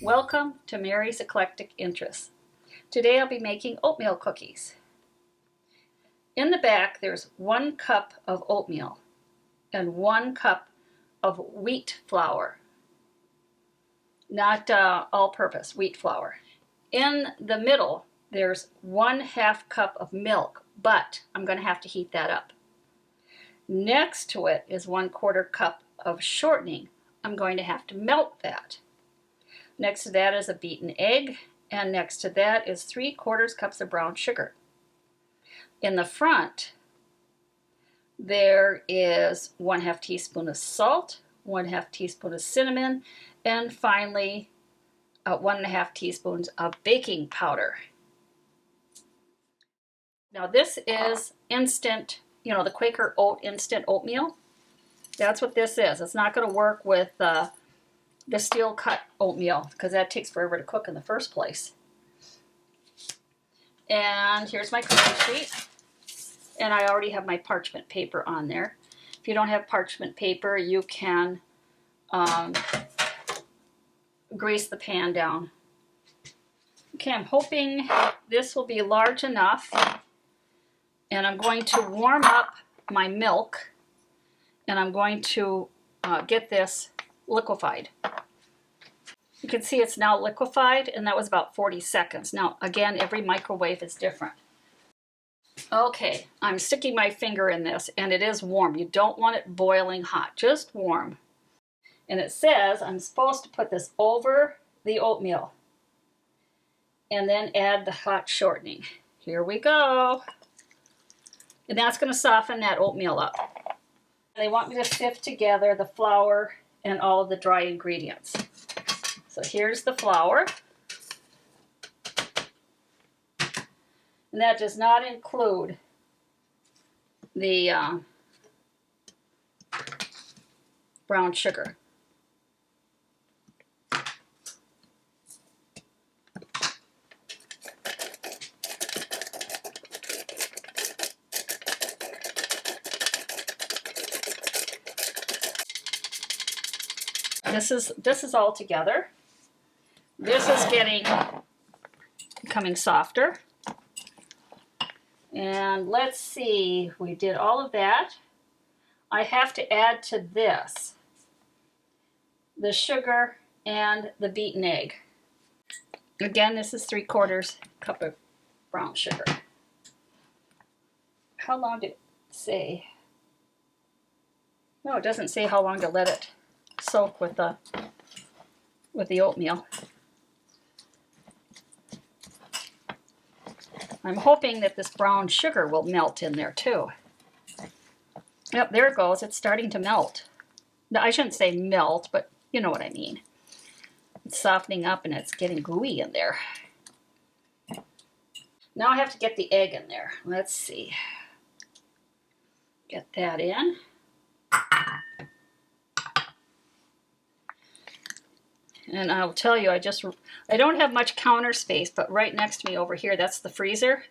Welcome to Mary's Eclectic Interests. Today I'll be making oatmeal cookies. In the back there's 1 cup of oatmeal and 1 cup of wheat flour. Not all-purpose, wheat flour. In the middle there's 1/2 cup of milk, but I'm going to have to heat that up. Next to it is 1/4 cup of shortening. I'm going to have to melt that. Next to that is a beaten egg, and next to that is 3/4 cups of brown sugar. In the front, there is 1/2 teaspoon of salt, 1/2 teaspoon of cinnamon, and finally 1.5 teaspoons of baking powder. Now this is instant, the Quaker Oat instant oatmeal. That's what this is. It's not going to work with the steel cut oatmeal because that takes forever to cook in the first place. And here's my cookie sheet, and I already have my parchment paper on there. If you don't have parchment paper, you can grease the pan down. Okay, I'm hoping this will be large enough, and I'm going to warm up my milk, and I'm going to get this liquefied. You can see it's now liquefied, and that was about 40 seconds. Now, again, every microwave is different. Okay, I'm sticking my finger in this, and it is warm. You don't want it boiling hot, just warm. And it says I'm supposed to put this over the oatmeal and then add the hot shortening. Here we go. And that's going to soften that oatmeal up. They want me to sift together the flour and all of the dry ingredients. So here's the flour. And that does not include the brown sugar. This is all together. This is becoming softer. And let's see, we did all of that. I have to add to this the sugar and the beaten egg. Again, this is 3/4 cup of brown sugar. How long did it say? No, it doesn't say how long to let it soak with the oatmeal. I'm hoping that this brown sugar will melt in there too. Yep, there it goes. It's starting to melt. No, I shouldn't say melt, but you know what I mean. It's softening up and it's getting gooey in there. Now I have to get the egg in there. Let's see. Get that in. And I'll tell you, I don't have much counter space, but right next to me over here, that's the freezer.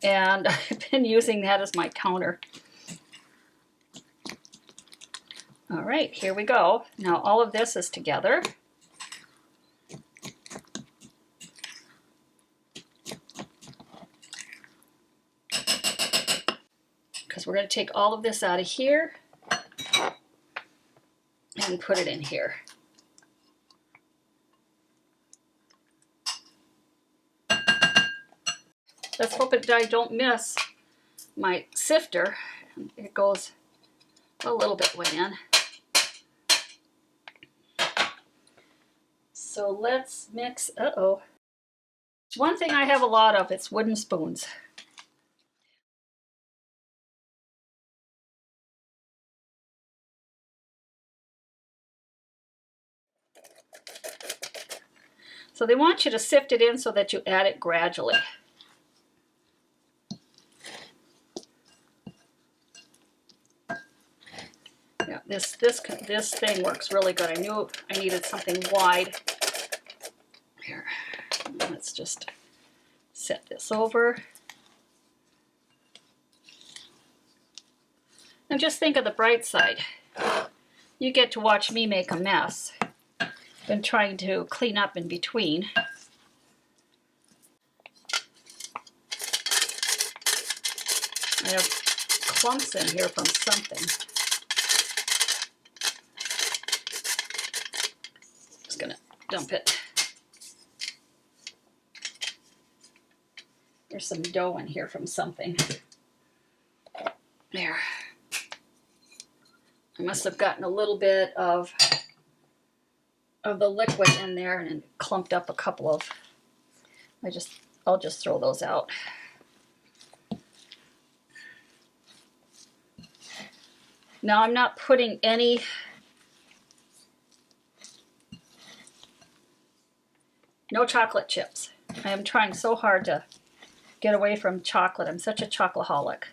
And I've been using that as my counter. All right, here we go. Now all of this is together. Because we're going to take all of this out of here and put it in here. Let's hope I don't miss my sifter. It goes a little bit way in. So let's mix. One thing I have a lot of, it's wooden spoons. So they want you to sift it in so that you add it gradually. Yeah, this thing works really good. I knew I needed something wide. Here, let's just set this over. And just think of the bright side. You get to watch me make a mess. Been trying to clean up in between. I have clumps in here from something. Just gonna dump it. There's some dough in here from something. There. I must have gotten a little bit of the liquid in there and clumped up a couple of. I'll just throw those out. Now I'm not putting no chocolate chips. I am trying so hard to get away from chocolate. I'm such a chocoholic.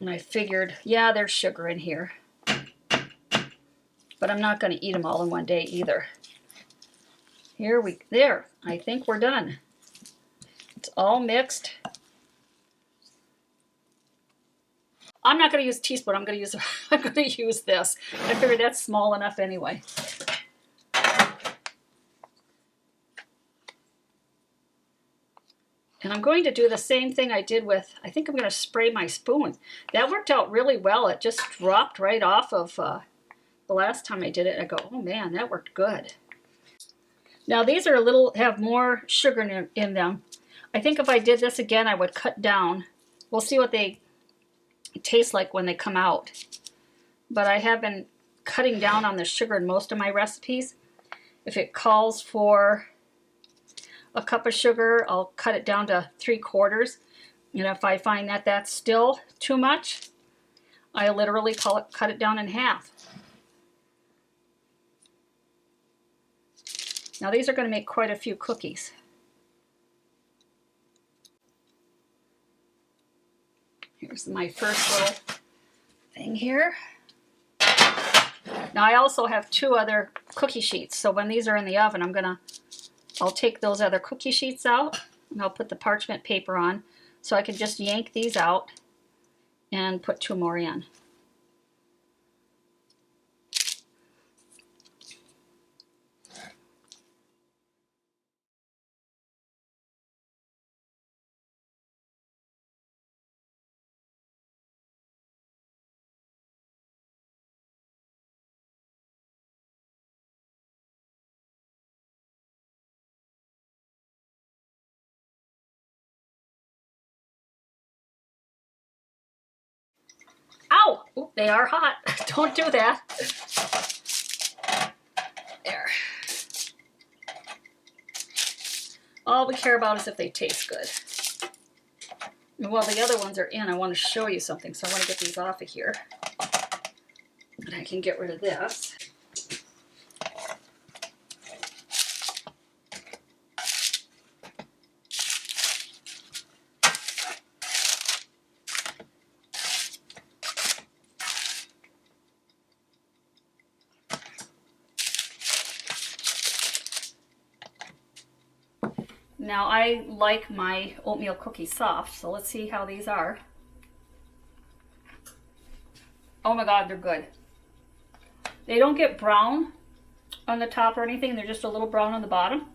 And I figured, yeah, there's sugar in here. But I'm not going to eat them all in one day either. There, I think we're done. It's all mixed. I'm not going to use a teaspoon. I'm going to use this. I figured that's small enough anyway. And I'm going to do the same thing I did with, I think I'm going to spray my spoons. That worked out really well. It just dropped right off of the last time I did it. I go, oh man, that worked good. Now these are have more sugar in them. I think if I did this again, I would cut down. We'll see what they taste like when they come out. But I have been cutting down on the sugar in most of my recipes. If it calls for a cup of sugar, I'll cut it down to 3/4. And if I find that that's still too much, I literally cut it down in half. Now these are going to make quite a few cookies. Here's my first little thing here. Now I also have 2 other cookie sheets, so when these are in the oven, I'll take those other cookie sheets out and I'll put the parchment paper on so I can just yank these out and put 2 more in. Ow! Oop, they are hot. Don't do that. There. All we care about is if they taste good. And while the other ones are in, I want to show you something. So I want to get these off of here. And I can get rid of this. Now I like my oatmeal cookies soft, so let's see how these are. Oh my God, they're good. They don't get brown on the top or anything, they're just a little brown on the bottom.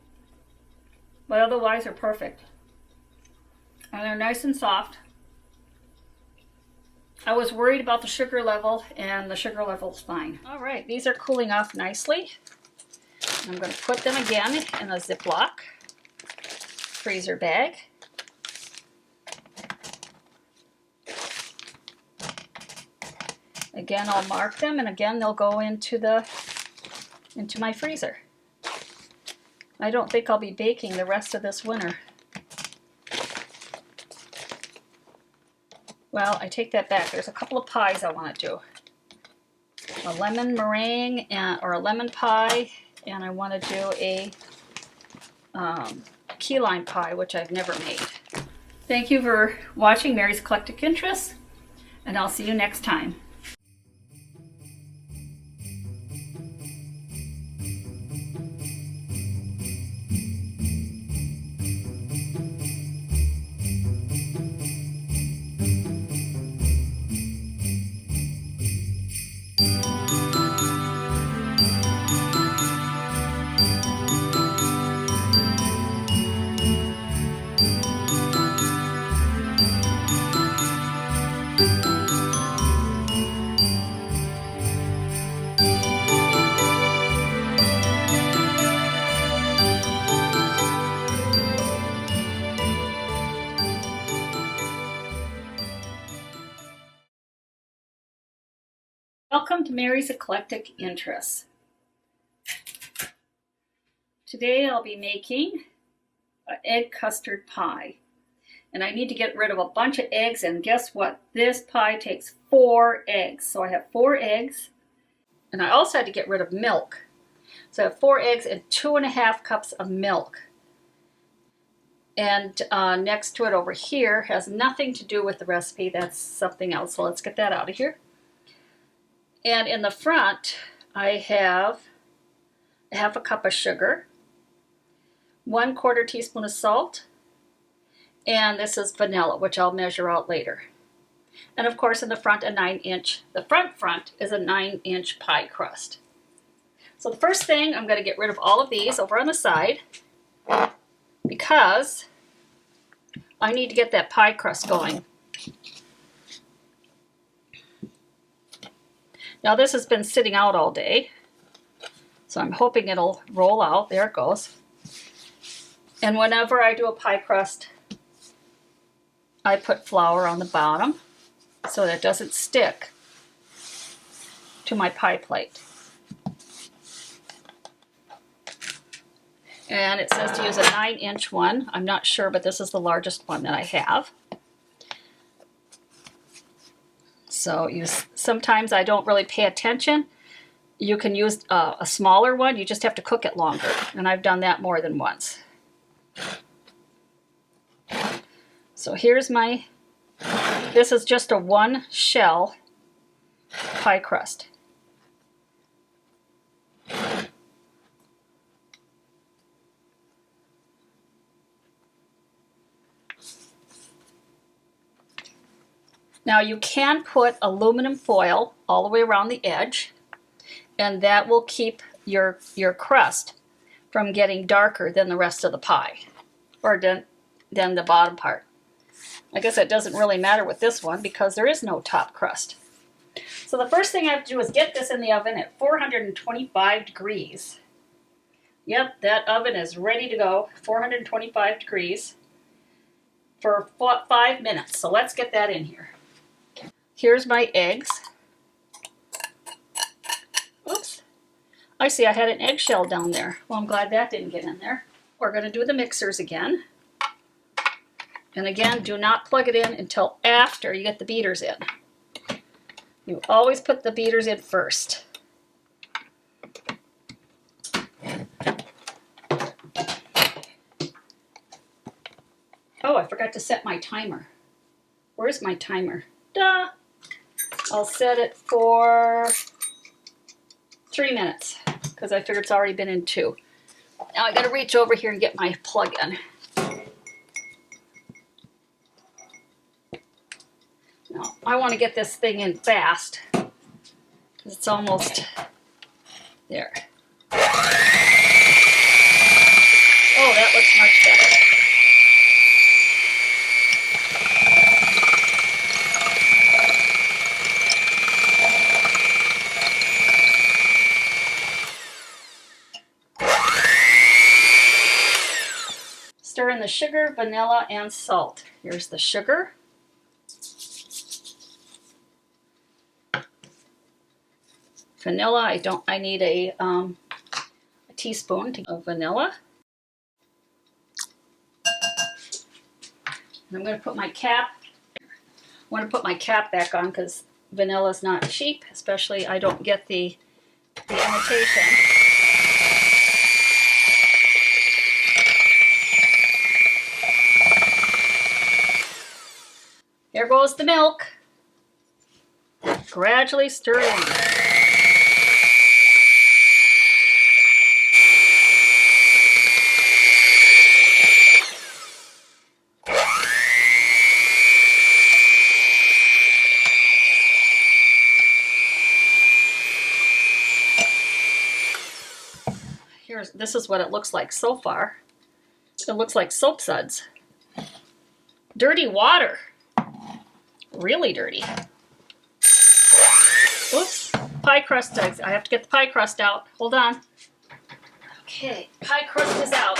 But otherwise they're perfect. And they're nice and soft. I was worried about the sugar level, and the sugar level's fine. All right, these are cooling off nicely. I'm going to put them again in a Ziploc freezer bag. Again, I'll mark them, and again they'll go into my freezer. I don't think I'll be baking the rest of this winter. Well, I take that back. There's a couple of pies I want to do. A lemon meringue or a lemon pie, and I want to do a key lime pie, which I've never made. Thank you for watching Mary's Eclectic Interests, and I'll see you next time. Welcome to Mary's Eclectic Interests. Today I'll be making an egg custard pie. And I need to get rid of a bunch of eggs, and guess what? This pie takes 4 eggs. So I have 4 eggs, and I also had to get rid of milk. So I have 4 eggs and 2.5 cups of milk. And next to it over here has nothing to do with the recipe. That's something else. So let's get that out of here. And in the front, I have 1/2 cup of sugar, 1/4 teaspoon of salt, and this is vanilla, which I'll measure out later. And of course, in the front, the front is a 9-inch pie crust. So the first thing, I'm going to get rid of all of these over on the side because I need to get that pie crust going. Now this has been sitting out all day, so I'm hoping it'll roll out. There it goes. And whenever I do a pie crust, I put flour on the bottom so that it doesn't stick to my pie plate. And it says to use a 9-inch one. I'm not sure, but this is the largest one that I have. So sometimes I don't really pay attention. You can use a smaller one. You just have to cook it longer. And I've done that more than once. So here's this is just a 1 shell pie crust. Now you can put aluminum foil all the way around the edge, and that will keep your crust from getting darker than the rest of the pie, or than the bottom part. I guess it doesn't really matter with this one because there is no top crust. So the first thing I have to do is get this in the oven at 425 degrees. Yep, that oven is ready to go, 425 degrees for 5 minutes. So let's get that in here. Here's my eggs. Oops. I see I had an eggshell down there. Well, I'm glad that didn't get in there. We're going to do the mixers again. And again, do not plug it in until after you get the beaters in. You always put the beaters in first. Oh, I forgot to set my timer. Where's my timer? Duh! I'll set it for 3 minutes because I figure it's already been in 2. Now I gotta reach over here and get my plug in. Now I want to get this thing in fast because it's almost there. Oh, that looks much better. Stir in the sugar, vanilla, and salt. Here's the sugar. Vanilla, I need a teaspoon of vanilla. And I'm going to put my cap. I want to put my cap back on because vanilla is not cheap, especially I don't get the imitation. There goes the milk. Gradually stir in. This is what it looks like so far. It looks like soap suds. Dirty water. Really dirty. Oops. Pie crust. I have to get the pie crust out. Hold on. Okay, pie crust is out.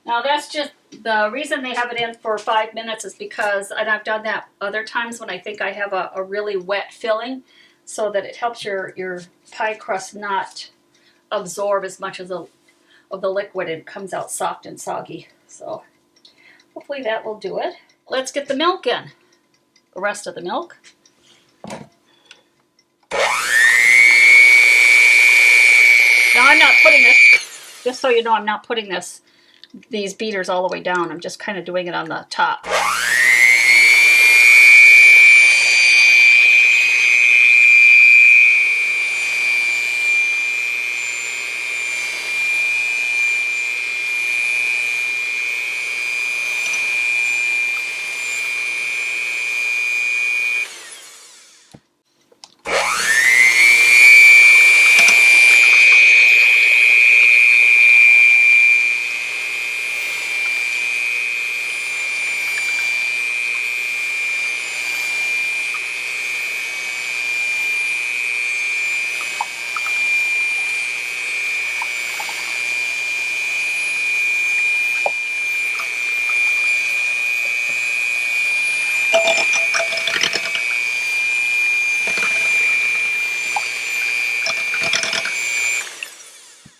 Now that's just The reason they have it in for 5 minutes is because, and I've done that other times when I think I have a really wet filling, so that it helps your pie crust not absorb as much of the liquid and it comes out soft and soggy. So hopefully that will do it. Let's get the milk in. The rest of the milk. Now I'm not putting this, just so you know, I'm not putting these beaters all the way down. I'm just kind of doing it on the top.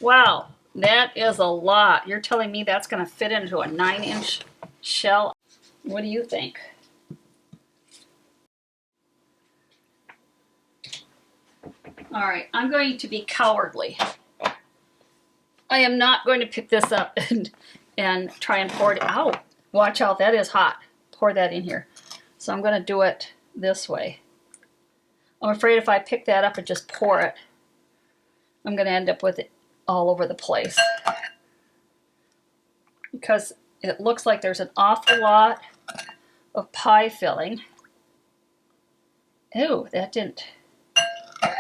Wow, that is a lot. You're telling me that's going to fit into a 9-inch shell? What do you think? All right, I'm going to be cowardly. I am not going to pick this up and try and pour it out. Watch out, that is hot. Pour that in here. So I'm going to do it this way. I'm afraid if I pick that up and just pour it, I'm going to end up with it all over the place. Because it looks like there's an awful lot of pie filling. Ew, that didn't. I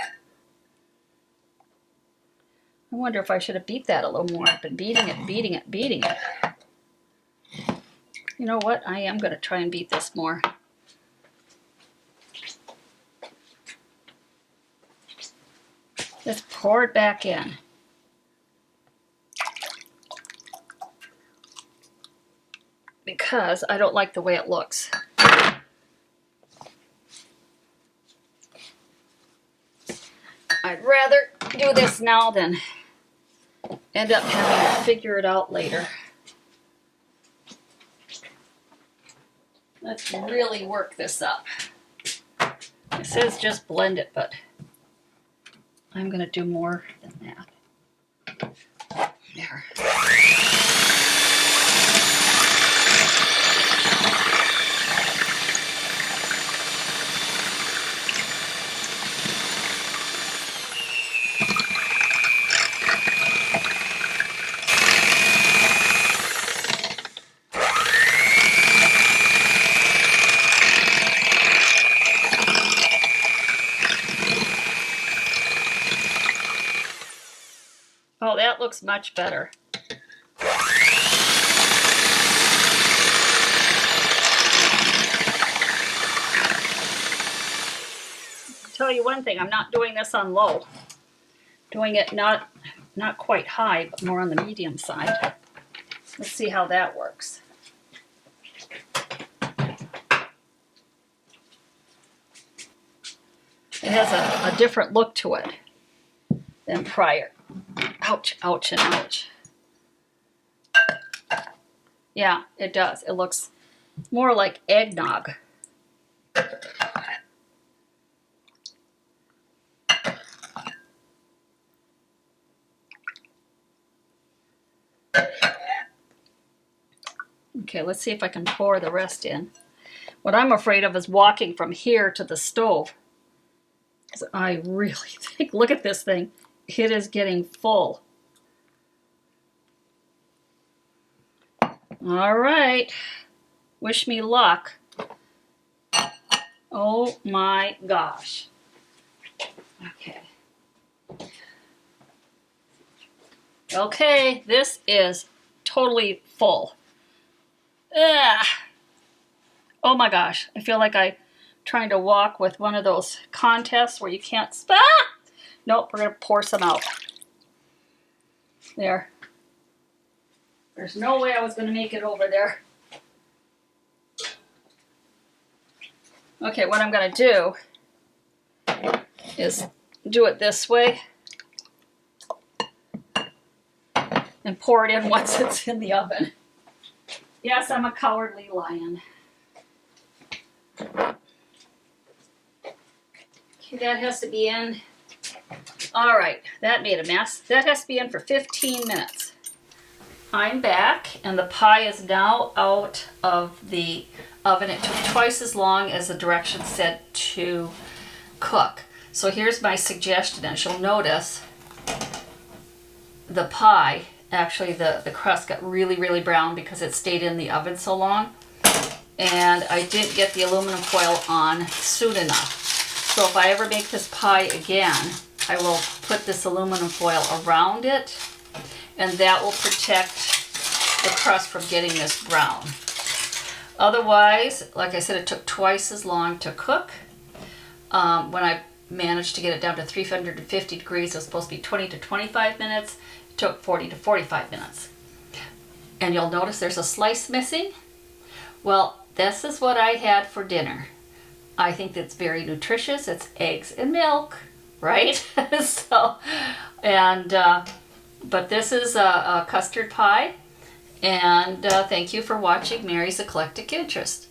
wonder if I should have beat that a little more. I've been beating it. You know what? I am going to try and beat this more. Let's pour it back in. Because I don't like the way it looks. I'd rather do this now than end up having to figure it out later. Let's really work this up. It says just blend it, but I'm going to do more than that. There. Oh, that looks much better. I'll tell you one thing, I'm not doing this on low. Doing it not quite high, but more on the medium side. Let's see how that works. It has a different look to it than prior. Ouch, ouch, and ouch. Yeah, it does. It looks more like eggnog. Okay, let's see if I can pour the rest in. What I'm afraid of is walking from here to the stove. Because I really think, look at this thing. It is getting full. All right. Wish me luck. Oh my gosh. Okay. Okay, this is totally full. Ugh. Oh my gosh. I feel like I'm trying to walk with one of those contests where you can't... Ah! Nope, we're going to pour some out. There. There's no way I was going to make it over there. Okay, what I'm going to do is do it this way and pour it in once it's in the oven. Yes, I'm a cowardly lion. Okay, that has to be in. All right, that made a mess. That has to be in for 15 minutes. I'm back, and the pie is now out of the oven. It took twice as long as the directions said to cook. So here's my suggestion. As you'll notice, the pie, actually the crust got really, really brown because it stayed in the oven so long. And I didn't get the aluminum foil on soon enough. So if I ever make this pie again, I will put this aluminum foil around it, and that will protect the crust from getting this brown. Otherwise, like I said, it took twice as long to cook. When I managed to get it down to 350 degrees, it was supposed to be 20 to 25 minutes. It took 40 to 45 minutes. And you'll notice there's a slice missing. Well, this is what I had for dinner. I think that's very nutritious. It's eggs and milk, right? So, and but this is a custard pie, and thank you for watching Mary's Eclectic Interest.